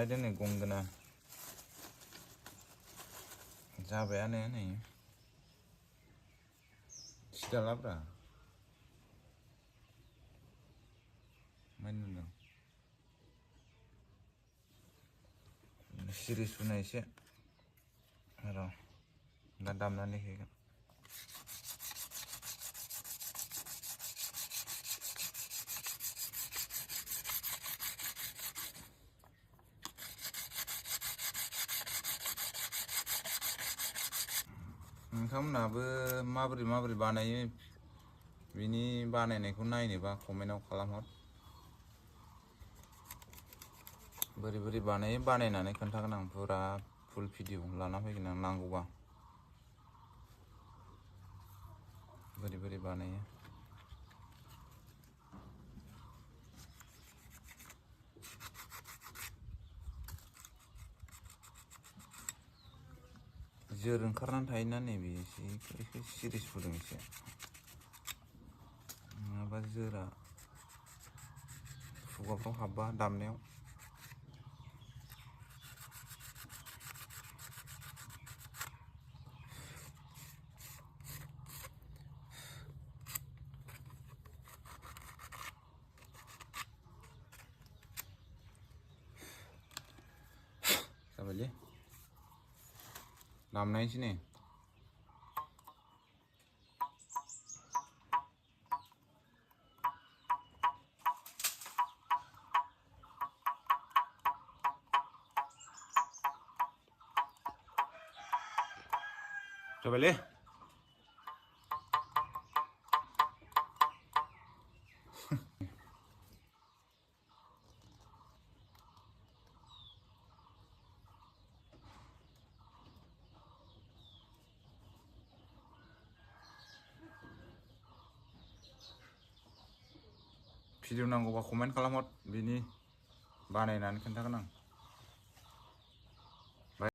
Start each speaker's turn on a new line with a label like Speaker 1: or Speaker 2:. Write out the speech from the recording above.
Speaker 1: Ini gongdona जाबायानो नै सिदालाब्रा माने नुदों सिरि सुनाय एसे र' दा दामनानै होगोन नोंथांमोनाबो माबोरै बानायो बिनि बानायनायखौ नायनोबा कमेन्टआव खालामहर बोरै बानायो बानायनानै खोन्थागोन आं पुरा फुल भिडिअ लाना फैगोन आं नांगौबा बोरै बानायो जोर ओंखारनानै थायोना नैबे एसे सिरिस फुदुं एसे नङाबा जोरा खुगाफ्राव हाबबा दामनायाव जाबायलै दामनायसै नै जाबायलै भिडिअ नांगौबा कमेन्ट खालामहर बिनि बानायनानै खोन्थागोन आं